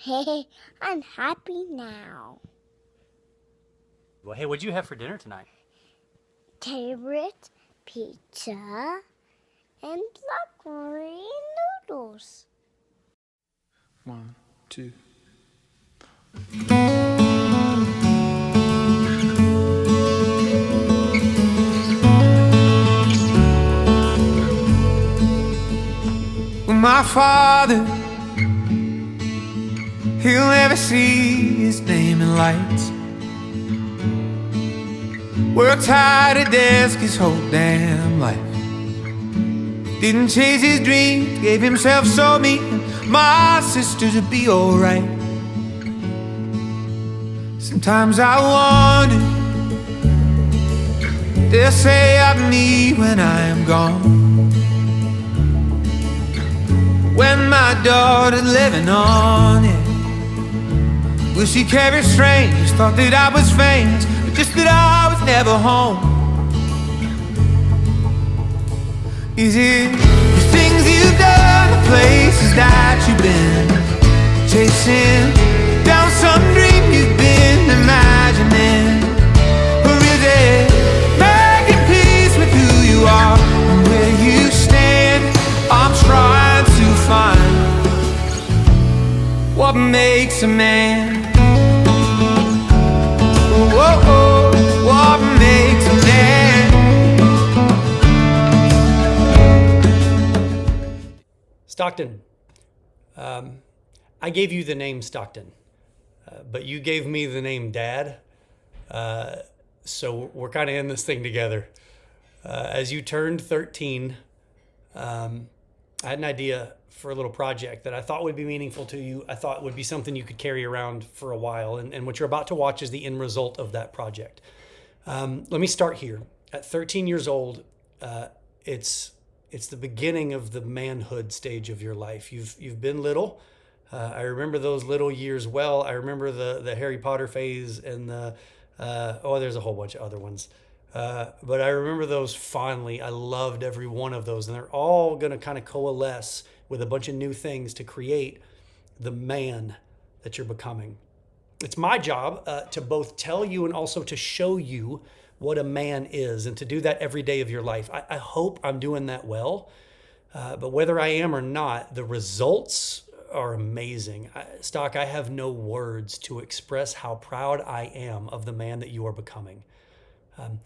Hey, I'm happy now. Well, hey, what'd you have for dinner tonight? Carrot, pizza, and broccoli noodles. 1, 2. My father, he'll never see his name in lights. Worked hard at desk his whole damn life. Didn't chase his dreams, gave himself so me and my sister to be alright. Sometimes I wonder, they'll say of me when I am gone, when my daughter's living on it, will she carry strangers? Thought that I was famous, but just that I was never home. Is it the things you've done, the places that you've been, chasing down some dream you've been imagining? Or is it making peace with who you are and where you stand? I'm trying to find what makes a man. Oh, oh, oh, what makes a man. Stockton, I gave you the name Stockton, but you gave me the name Dad, so we're kind of in this thing together. As you turned 13, I had an idea for a little project that I thought would be meaningful to you. I thought would be something you could carry around for a while, and what you're about to watch is the end result of that project. Let me start here. At 13 years old, it's the beginning of the manhood stage of your life. You've been little. I remember those little years well. I remember the Harry Potter phase and there's a whole bunch of other ones. But I remember those fondly. I loved every one of those, and they're all going to kind of coalesce with a bunch of new things to create the man that you're becoming. It's my job to both tell you and also to show you what a man is, and to do that every day of your life. I hope I'm doing that well, but whether I am or not, the results are amazing. Stock, I have no words to express how proud I am of the man that you are becoming.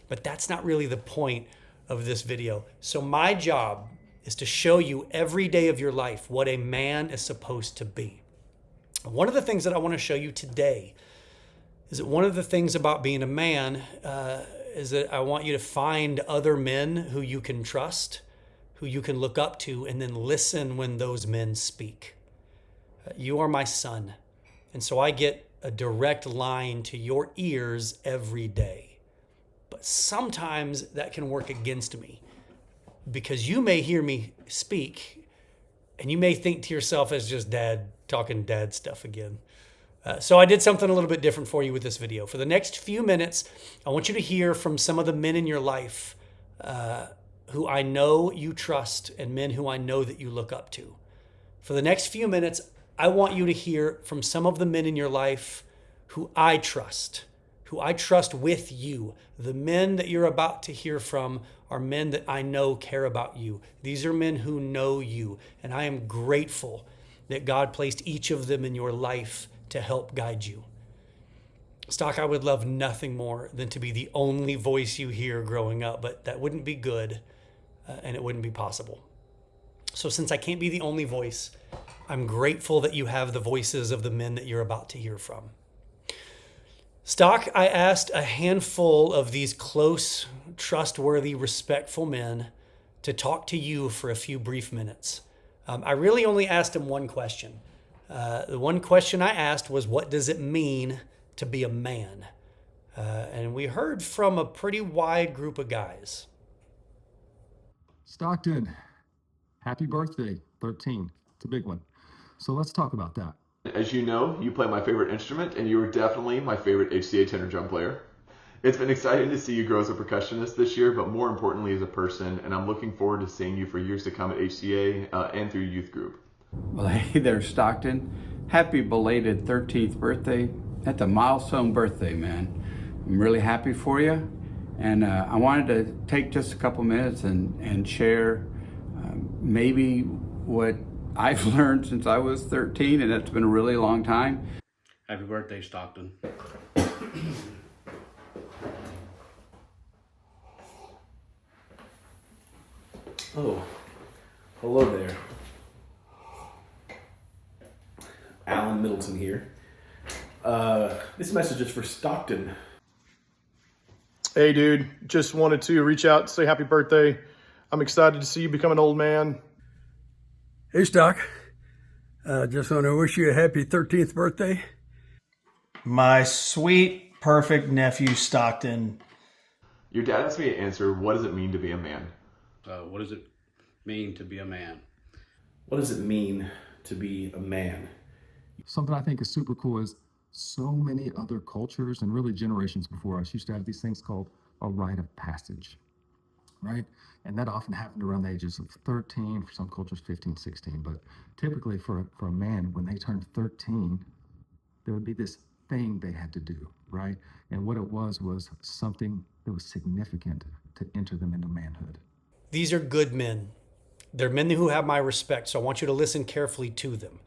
But that's not really the point of this video. So my job is to show you every day of your life what a man is supposed to be. One of the things that I want to show you today is that one of the things about being a man is that I want you to find other men who you can trust, who you can look up to, and then listen when those men speak. You are my son, and so I get a direct line to your ears every day. But sometimes that can work against me, because you may hear me speak and you may think to yourself, as just dad talking dad stuff again. So I did something a little bit different for you with this video. For the next few minutes, I want you to hear from some of the men in your life who I know you trust, and men who I know that you look up to. For the next few minutes, I want you to hear from some of the men in your life who I trust with you. The men that you're about to hear from are men that I know care about you. These are men who know you, and I am grateful that God placed each of them in your life to help guide you. Stock, I would love nothing more than to be the only voice you hear growing up, but that wouldn't be good, and it wouldn't be possible. So since I can't be the only voice, I'm grateful that you have the voices of the men that you're about to hear from. Stock, I asked a handful of these close, trustworthy, respectful men to talk to you for a few brief minutes. I really only asked them one question. The one question I asked was, what does it mean to be a man? And we heard from a pretty wide group of guys. Stockton, happy birthday, 13. It's a big one. So let's talk about that. As you know, you play my favorite instrument, and you were definitely my favorite HCA tenor drum player. It's been exciting to see you grow as a percussionist this year, but more importantly as a person, and I'm looking forward to seeing you for years to come at HCA and through youth group. Well, hey there, Stockton. Happy belated 13th birthday. That's a milestone birthday, man. I'm really happy for you. And I wanted to take just a couple minutes and share maybe what I've learned since I was 13, and it's been a really long time. Happy birthday, Stockton. Oh, hello there. Alan Middleton here. This message is for Stockton. Hey dude, just wanted to reach out and say happy birthday. I'm excited to see you become an old man. Hey Stock, just want to wish you a happy 13th birthday. My sweet, perfect nephew, Stockton. Your dad asked me to answer, what does it mean to be a man? What does it mean to be a man? What does it mean to be a man? Something I think is super cool is so many other cultures and really generations before us used to have these things called a rite of passage, right? And that often happened around the ages of 13, for some cultures 15, 16. But typically for a man, when they turned 13, there would be this thing they had to do, right? And what it was something that was significant to enter them into manhood. These are good men. They're men who have my respect, so I want you to listen carefully to them.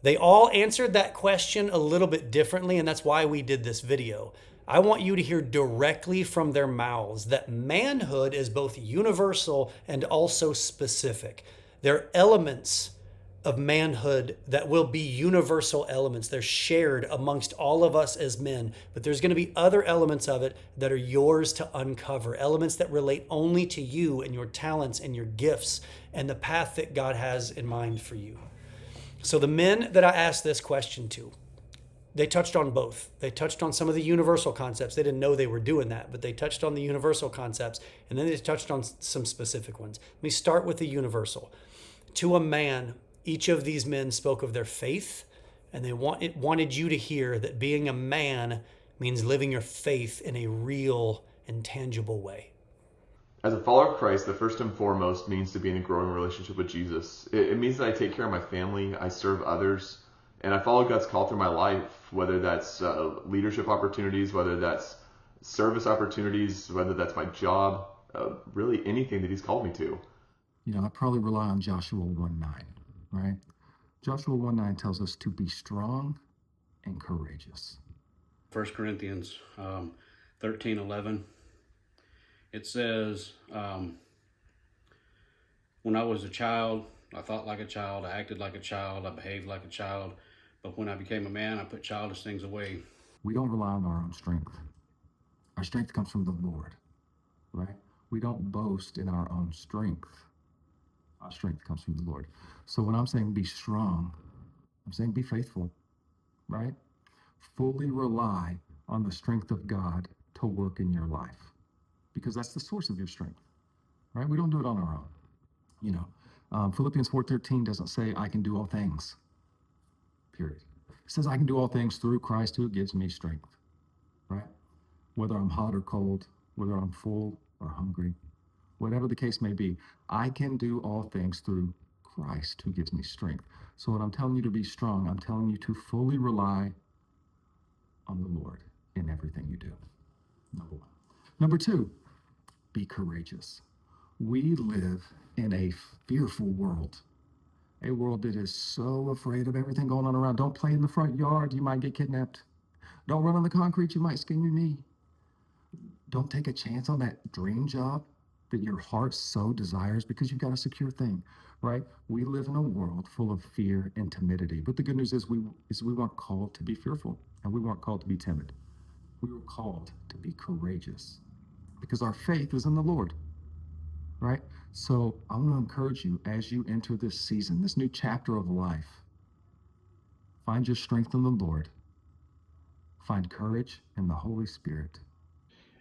They all answered that question a little bit differently, and that's why we did this video. I want you to hear directly from their mouths that manhood is both universal and also specific. There are elements of manhood that will be universal elements. They're shared amongst all of us as men, but there's going to be other elements of it that are yours to uncover, elements that relate only to you and your talents and your gifts and the path that God has in mind for you. So the men that I asked this question to, they touched on both. They touched on some of the universal concepts. They didn't know they were doing that, but they touched on the universal concepts, and then they touched on some specific ones. Let me start with the universal. To a man, each of these men spoke of their faith, and they wanted you to hear that being a man means living your faith in a real and tangible way. As a follower of Christ, the first and foremost means to be in a growing relationship with Jesus. It means that I take care of my family, I serve others, and I follow God's call through my life, whether that's leadership opportunities, whether that's service opportunities, whether that's my job, really anything that he's called me to. You know, I probably rely on Joshua 1:9, right? Joshua 1:9 tells us to be strong and courageous. 1 Corinthians 13:11. It says, when I was a child, I thought like a child, I acted like a child, I behaved like a child. But when I became a man, I put childish things away. We don't rely on our own strength. Our strength comes from the Lord, right? We don't boast in our own strength. Our strength comes from the Lord. So when I'm saying be strong, I'm saying be faithful, right? Fully rely on the strength of God to work in your life, because that's the source of your strength, right? We don't do it on our own. You know, Philippians 4:13 doesn't say I can do all things, period. It says I can do all things through Christ who gives me strength, right? Whether I'm hot or cold, whether I'm full or hungry, whatever the case may be, I can do all things through Christ who gives me strength. So when I'm telling you to be strong, I'm telling you to fully rely on the Lord in everything you do. Number one. Number two, be courageous. We live in a fearful world, a world that is so afraid of everything going on around. Don't play in the front yard, you might get kidnapped. Don't run on the concrete, you might skin your knee. Don't take a chance on that dream job that your heart so desires because you've got a secure thing, right? We live in a world full of fear and timidity. But the good news is we weren't called to be fearful, and we weren't called to be timid. We were called to be courageous because our faith is in the Lord, right? So I want to encourage you as you enter this season, this new chapter of life, find your strength in the Lord, find courage in the Holy Spirit.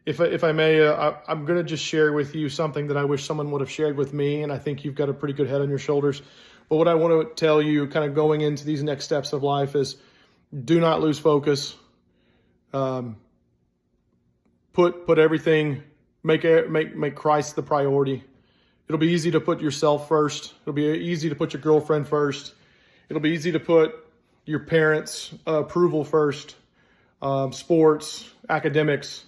If I may, I'm going to just share with you something that I wish someone would have shared with me, and I think you've got a pretty good head on your shoulders. But what I want to tell you kind of going into these next steps of life is do not lose focus. Put everything, make Christ the priority. It'll be easy to put yourself first. It'll be easy to put your girlfriend first. It'll be easy to put your parents' approval first, sports, academics,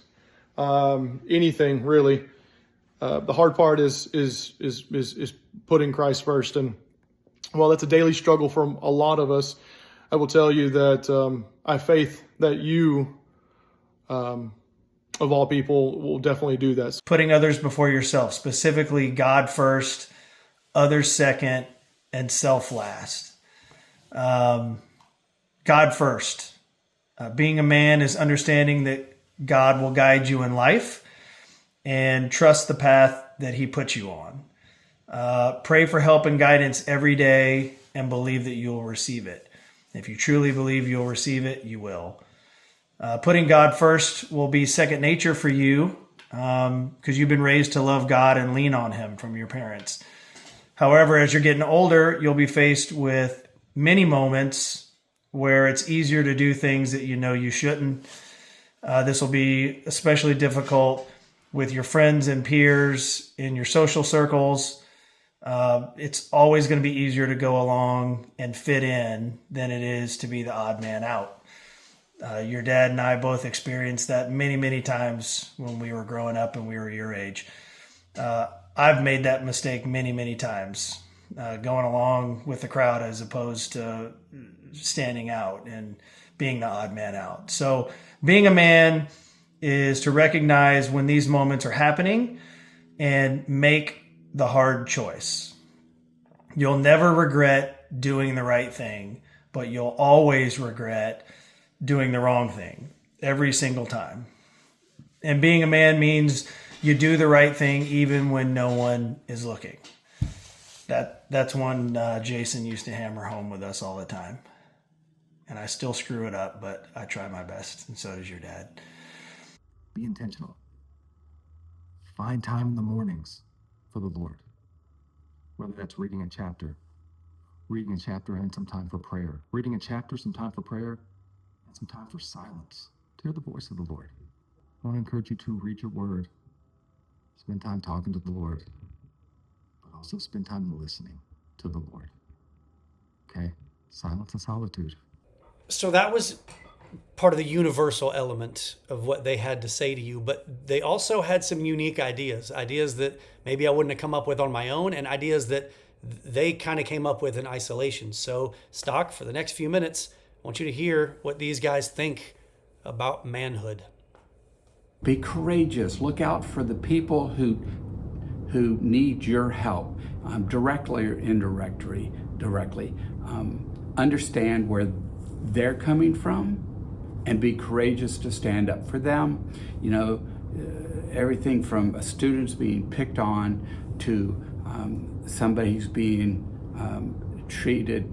anything really. The hard part is putting Christ first. And while that's a daily struggle for a lot of us, I will tell you that I have faith that you, of all people, will definitely do that. Putting others before yourself, specifically God first, others second, and self last. God first. Being a man is understanding that God will guide you in life and trust the path that he puts you on. Pray for help and guidance every day and believe that you will receive it. If you truly believe you'll receive it, you will. Putting God first will be second nature for you because you've been raised to love God and lean on him from your parents. However, as you're getting older, you'll be faced with many moments where it's easier to do things that you know you shouldn't. This will be especially difficult with your friends and peers in your social circles. It's always going to be easier to go along and fit in than it is to be the odd man out. Your dad and I both experienced that many, many times when we were growing up and we were your age. I've made that mistake many, many times, going along with the crowd as opposed to standing out and being the odd man out. So being a man is to recognize when these moments are happening and make the hard choice. You'll never regret doing the right thing, but you'll always regret doing the wrong thing every single time. And being a man means you do the right thing even when no one is looking. That's one Jason used to hammer home with us all the time. And I still screw it up, but I try my best, and so does your dad. Be intentional. Find time in the mornings for the Lord. Whether that's reading a chapter and some time for prayer. Reading a chapter, some time for prayer, and some time for silence. To hear the voice of the Lord. I want to encourage you to read your word. Spend time talking to the Lord. But also spend time listening to the Lord. Okay? Silence and solitude. So that was part of the universal element of what they had to say to you, but they also had some unique ideas that maybe I wouldn't have come up with on my own, and ideas that they kind of came up with in isolation. So Stock, for the next few minutes, I want you to hear what these guys think about manhood. Be courageous. Look out for the people who need your help, directly or indirectly. Understand where they're coming from and be courageous to stand up for them. You know, everything from students being picked on to somebody who's being treated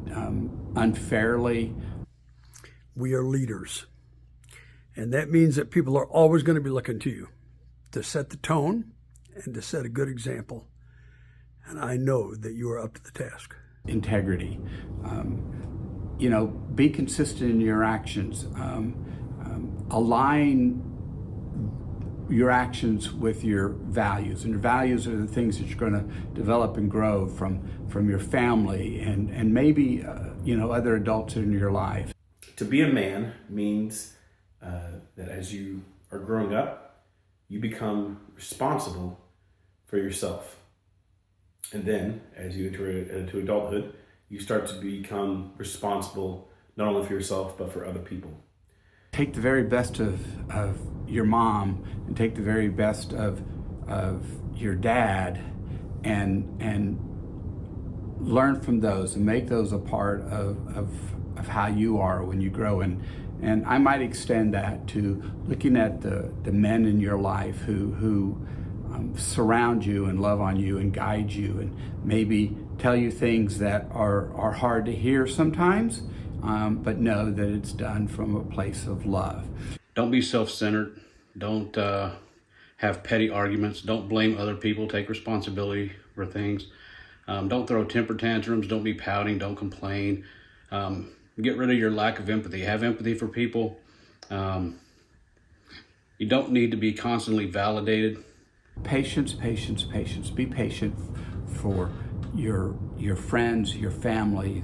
unfairly. We are leaders. And that means that people are always going to be looking to you to set the tone and to set a good example. And I know that you are up to the task. Integrity. You know, be consistent in your actions. Align your actions with your values. And your values are the things that you're going to develop and grow from your family and maybe, other adults in your life. To be a man means that as you are growing up, you become responsible for yourself. And then as you enter into adulthood, you start to become responsible not only for yourself, but for other people. Take the very best of your mom and take the very best of your dad and learn from those and make those a part of how you are when you grow. And I might extend that to looking at the men in your life who surround you and love on you and guide you and maybe tell you things that are hard to hear sometimes, but know that it's done from a place of love. Don't be self-centered. Don't have petty arguments. Don't blame other people. Take responsibility for things. Don't throw temper tantrums. Don't be pouting. Don't complain. Get rid of your lack of empathy. Have empathy for people. You don't need to be constantly validated. Patience, patience, patience. Be patient for your friends, your family,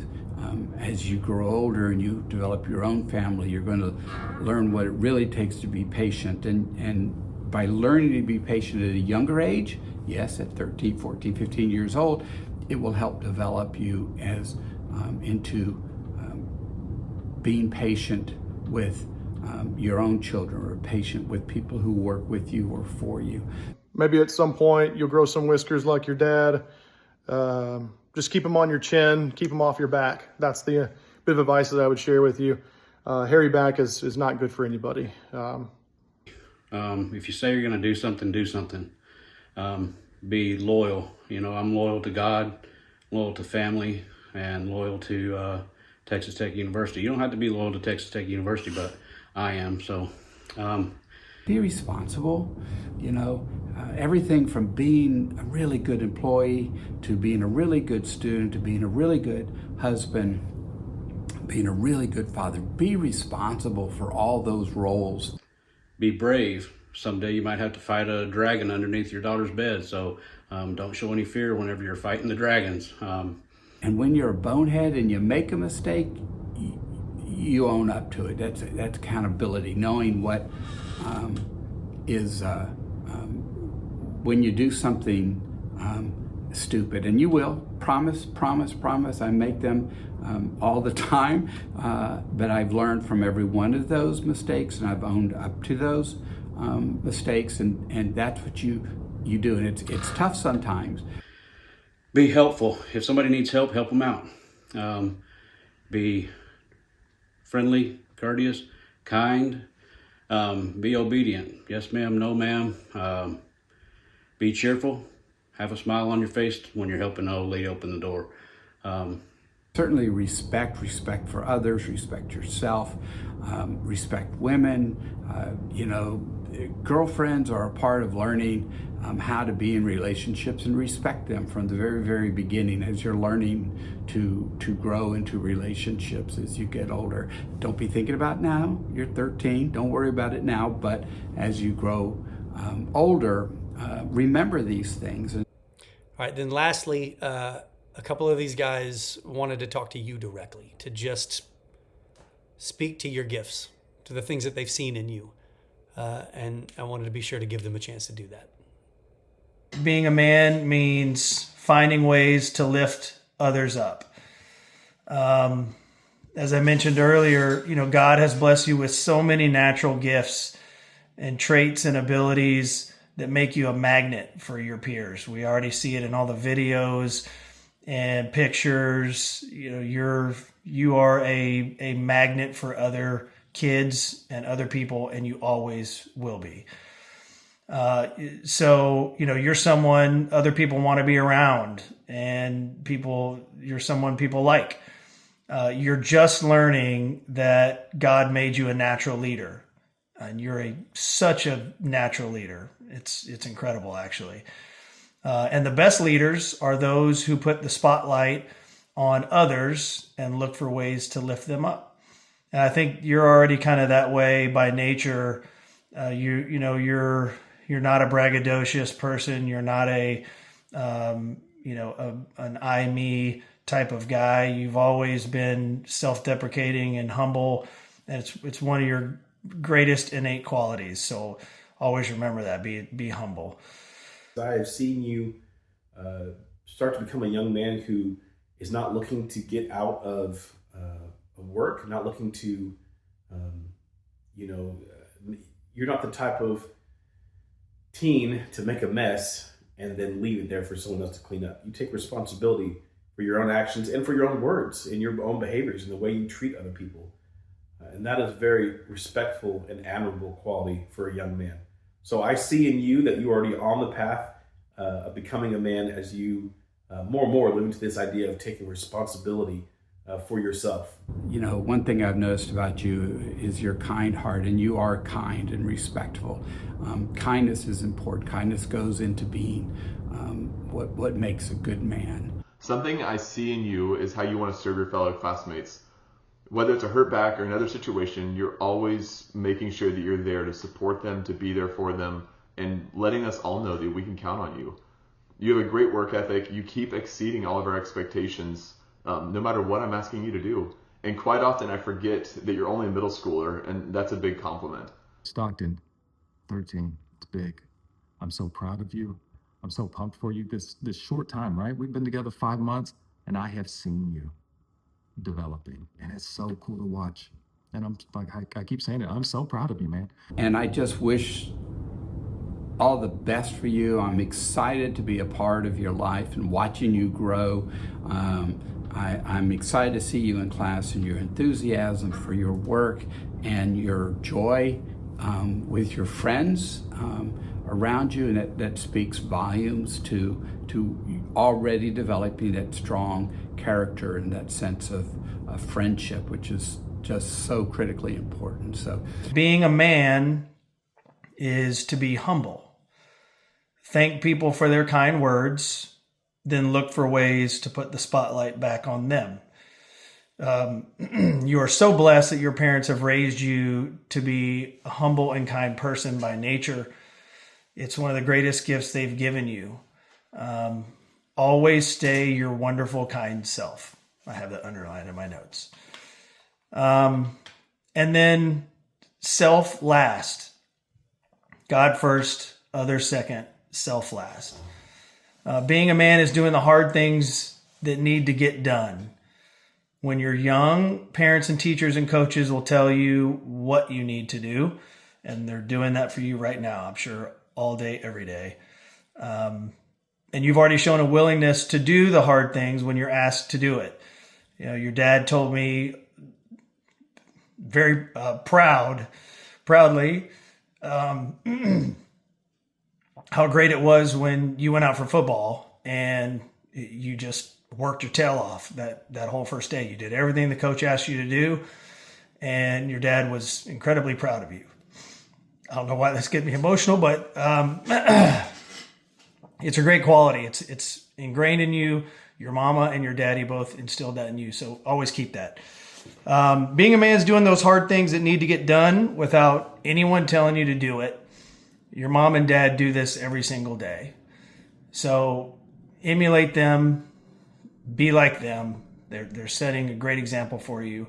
as you grow older and you develop your own family, you're going to learn what it really takes to be patient. And by learning to be patient at a younger age, yes, at 13, 14, 15 years old, it will help develop you as into being patient with your own children, or patient with people who work with you or for you. Maybe at some point you'll grow some whiskers like your dad. Just keep them on your chin, keep them off your back. That's the bit of advice that I would share with you. Hairy back is not good for anybody. If you say you're going to do something, do something. Be loyal. I'm loyal to God, loyal to family, and loyal to Texas Tech University. You don't have to be loyal to Texas Tech University, but I am. So be responsible. Everything from being a really good employee to being a really good student to being a really good husband, being a really good father. Be responsible for all those roles. Be brave. Someday you might have to fight a dragon underneath your daughter's bed, so don't show any fear whenever you're fighting the dragons. And when you're a bonehead and you make a mistake, you own up to it. That's accountability, knowing what is when you do something stupid, and you will, promise, I make them all the time, but I've learned from every one of those mistakes, and I've owned up to those mistakes, and that's what you do, and it's tough sometimes. Be helpful. If somebody needs help, help them out. Be friendly, courteous, kind, be obedient. Yes, ma'am, no, ma'am. Be cheerful. Have a smile on your face when you're helping an old lady open the door. Certainly respect for others, respect yourself, respect women. Girlfriends are a part of learning how to be in relationships, and respect them from the very, very beginning as you're learning to grow into relationships as you get older. Don't be thinking about it now. You're 13. Don't worry about it now. But as you grow older, remember these things. All right. Then lastly, a couple of these guys wanted to talk to you directly, to just speak to your gifts, to the things that they've seen in you. And I wanted to be sure to give them a chance to do that. Being a man means finding ways to lift others up. As I mentioned earlier, God has blessed you with so many natural gifts and traits and abilities that make you a magnet for your peers. We already see it in all the videos and pictures. You are a magnet for other kids and other people, and you always will be. So you're someone other people want to be around, and you're someone people like. You're just learning that God made you a natural leader, and you're such a natural leader. It's incredible, actually. And the best leaders are those who put the spotlight on others and look for ways to lift them up. And I think you're already kind of that way by nature. You're not a braggadocious person. You're not an I, me type of guy. You've always been self-deprecating and humble. And it's one of your greatest innate qualities. So always remember that. Be humble. I have seen you start to become a young man who is not looking to get out of work, not looking to, you're not the type of teen to make a mess and then leave it there for someone else to clean up. You take responsibility for your own actions and for your own words and your own behaviors and the way you treat other people. And that is very respectful and admirable quality for a young man. So I see in you that you're already on the path of becoming a man as you more and more live into this idea of taking responsibility for yourself. One thing I've noticed about you is your kind heart, and you are kind and respectful. Kindness is important. Kindness goes into being what makes a good man. Something I see in you is how you want to serve your fellow classmates. Whether it's a hurt back or another situation, you're always making sure that you're there to support them, to be there for them, and letting us all know that we can count on you. You have a great work ethic. You keep exceeding all of our expectations. no matter what I'm asking you to do. And quite often I forget that you're only a middle schooler, and that's a big compliment. Stockton, 13, it's big. I'm so proud of you. I'm so pumped for you. This short time, right? We've been together 5 months, and I have seen you developing, and it's so cool to watch. And I'm like, I keep saying it, I'm so proud of you, man. And I just wish all the best for you. I'm excited to be a part of your life and watching you grow. I'm excited to see you in class and your enthusiasm for your work and your joy with your friends around you, and that speaks volumes to already developing that strong character and that sense of friendship, which is just so critically important. So, being a man is to be humble. Thank people for their kind words, then look for ways to put the spotlight back on them. You are so blessed that your parents have raised you to be a humble and kind person by nature. It's one of the greatest gifts they've given you. Always stay your wonderful, kind self. I have that underlined in my notes. And then self last. God first, others second, self last. Being a man is doing the hard things that need to get done. When you're young, parents and teachers and coaches will tell you what you need to do, and they're doing that for you right now, I'm sure, all day, every day. And you've already shown a willingness to do the hard things when you're asked to do it. You know, your dad told me very proudly, how great it was when you went out for football and you just worked your tail off that whole first day. You did everything the coach asked you to do, and your dad was incredibly proud of you. I don't know why that's getting me emotional, but it's a great quality. It's ingrained in you. Your mama and your daddy both instilled that in you, so always keep that. Being a man is doing those hard things that need to get done without anyone telling you to do it. Your mom and dad do this every single day. So emulate them, be like them. They're setting a great example for you.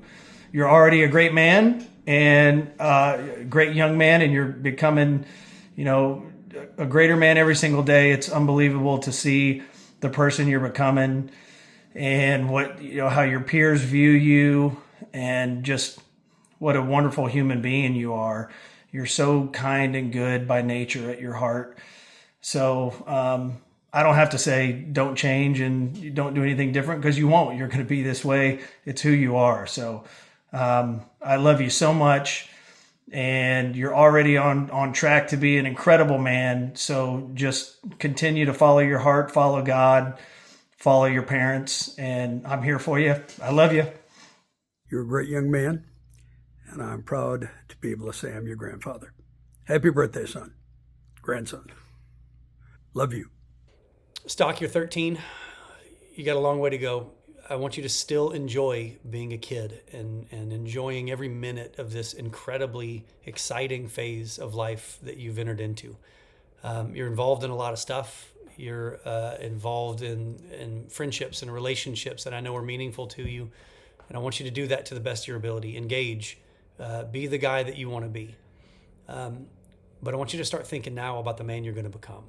You're already a great man and a great young man, and you're becoming, a greater man every single day. It's unbelievable to see the person you're becoming and how your peers view you, and just what a wonderful human being you are. You're so kind and good by nature at your heart. So I don't have to say don't change and you don't do anything different, because you won't. You're going to be this way. It's who you are. So I love you so much, and you're already on track to be an incredible man. So just continue to follow your heart, follow God, follow your parents, and I'm here for you. I love you. You're a great young man, and I'm proud to be able to say I'm your grandfather. Happy birthday, son. Grandson. Love you. Stock, you're 13. You got a long way to go. I want you to still enjoy being a kid and enjoying every minute of this incredibly exciting phase of life that you've entered into. You're involved in a lot of stuff. You're involved in friendships and relationships that I know are meaningful to you. And I want you to do that to the best of your ability. Engage. Be the guy that you want to be. But I want you to start thinking now about the man you're going to become.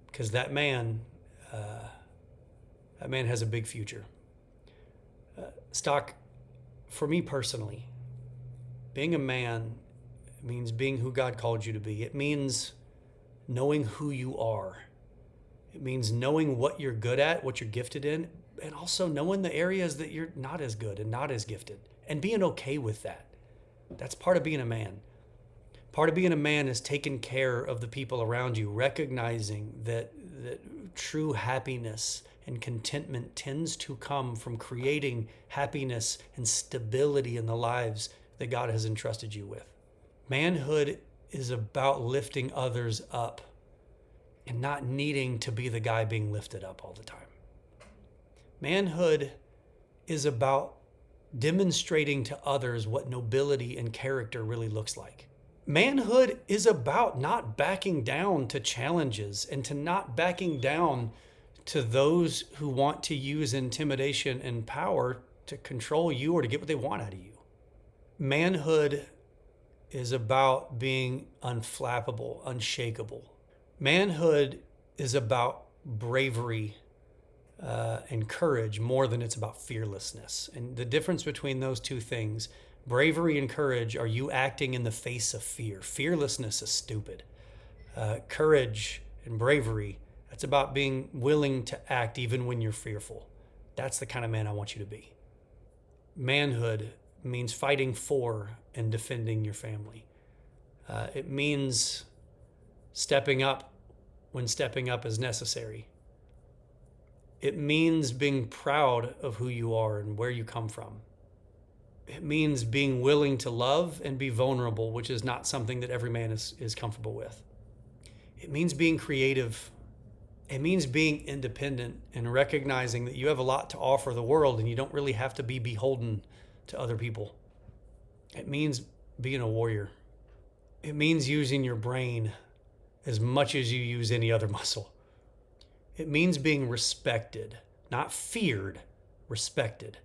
Because that man has a big future. Stock, for me personally, being a man means being who God called you to be. It means knowing who you are. It means knowing what you're good at, what you're gifted in, and also knowing the areas that you're not as good and not as gifted, and being okay with that. That's part of being a man. Part of being a man is taking care of the people around you, recognizing that true happiness and contentment tends to come from creating happiness and stability in the lives that God has entrusted you with. Manhood is about lifting others up and not needing to be the guy being lifted up all the time. Manhood is about demonstrating to others what nobility and character really looks like. Manhood is about not backing down to challenges and to not backing down to those who want to use intimidation and power to control you or to get what they want out of you. Manhood is about being unflappable, unshakable. Manhood is about bravery and courage more than it's about fearlessness. And the difference between those two things, bravery and courage, are you acting in the face of fear. Fearlessness is stupid. Courage and bravery, that's about being willing to act even when you're fearful. That's the kind of man I want you to be. Manhood means fighting for and defending your family. It means stepping up when stepping up is necessary. It means being proud of who you are and where you come from. It means being willing to love and be vulnerable, which is not something that every man is comfortable with. It means being creative. It means being independent and recognizing that you have a lot to offer the world and you don't really have to be beholden to other people. It means being a warrior. It means using your brain as much as you use any other muscle. It means being respected, not feared, respected.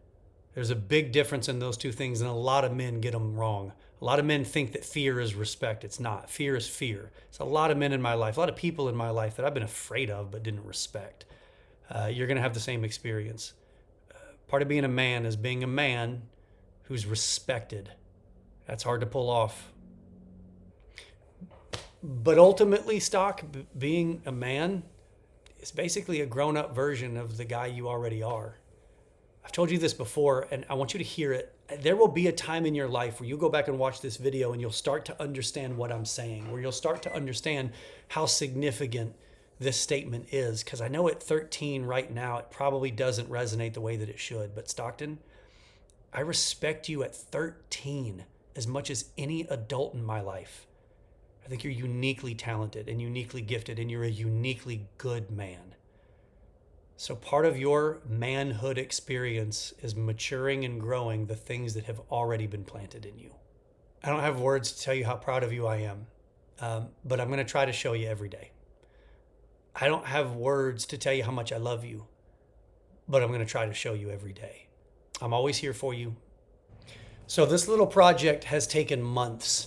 There's a big difference in those two things, and a lot of men get them wrong. A lot of men think that fear is respect. It's not. Fear is fear. It's a lot of men in my life, a lot of people in my life that I've been afraid of but didn't respect. You're going to have the same experience. Part of being a man is being a man who's respected. That's hard to pull off. But ultimately, being a man is basically a grown-up version of the guy you already are. I've told you this before, and I want you to hear it. There will be a time in your life where you go back and watch this video and you'll start to understand what I'm saying, where you'll start to understand how significant this statement is. Because I know at 13 right now, it probably doesn't resonate the way that it should. But Stockton, I respect you at 13 as much as any adult in my life. I think you're uniquely talented and uniquely gifted, and you're a uniquely good man. So part of your manhood experience is maturing and growing the things that have already been planted in you. I don't have words to tell you how proud of you I am, but I'm going to try to show you every day. I don't have words to tell you how much I love you, but I'm going to try to show you every day. I'm always here for you. So this little project has taken months.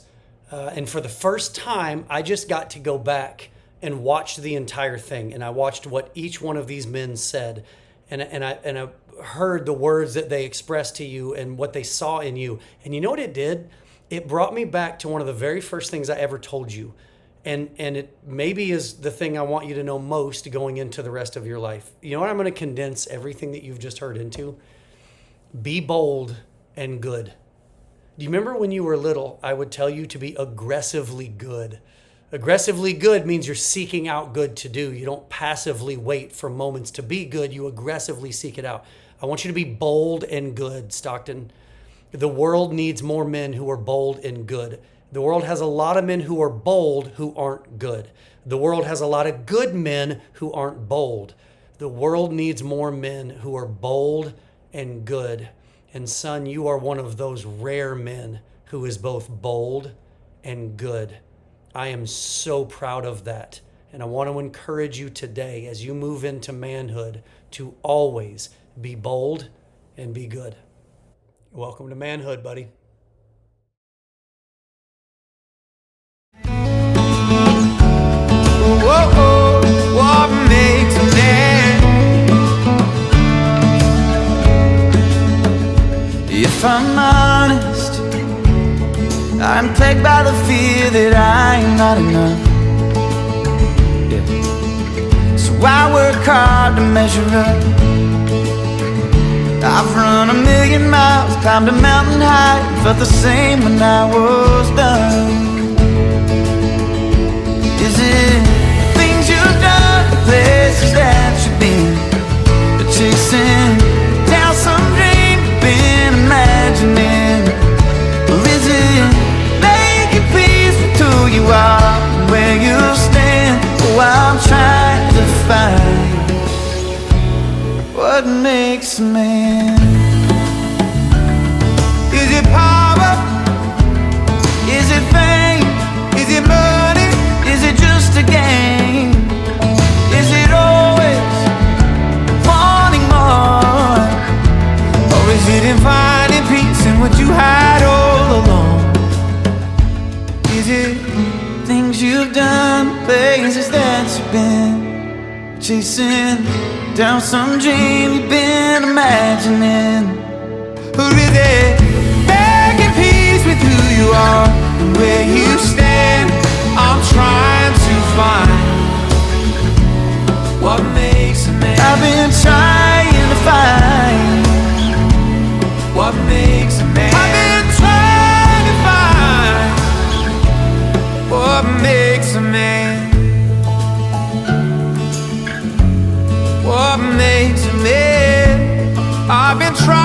And for the first time, I just got to go back and watch the entire thing. And I watched what each one of these men said. And I heard the words that they expressed to you and what they saw in you. And you know what it did? It brought me back to one of the very first things I ever told you. And it maybe is the thing I want you to know most going into the rest of your life. You know what I'm going to condense everything that you've just heard into? Be bold and good. Do you remember when you were little, I would tell you to be aggressively good? Aggressively good means you're seeking out good to do. You don't passively wait for moments to be good. You aggressively seek it out. I want you to be bold and good, Stockton. The world needs more men who are bold and good. The world has a lot of men who are bold who aren't good. The world has a lot of good men who aren't bold. The world needs more men who are bold and good. And son, you are one of those rare men who is both bold and good. I am so proud of that. And I want to encourage you today as you move into manhood to always be bold and be good. Welcome to manhood, buddy. Whoa, what makes a man? If I'm honest, I'm plagued by the fear that I am not enough. Yeah. So I work hard to measure up. I've run 1,000,000 miles, climbed a mountain high, and felt the same when I was done. Is it the things you've done, the places that you've been, the chasing down some dream you've been imagining? Or is it making peace with who you are and where you stand? Oh, I'm trying to find what makes a man. Is it power? Is it fame? Is it money? Is it just a game? Is it always that you've been chasing down some dream you've been imagining? Or is it making peace with who you are and where you stand? I'm trying to find what makes a man. I've been trying to find what makes a man. I've been trying to find what makes a man. What makes a man? I've been trying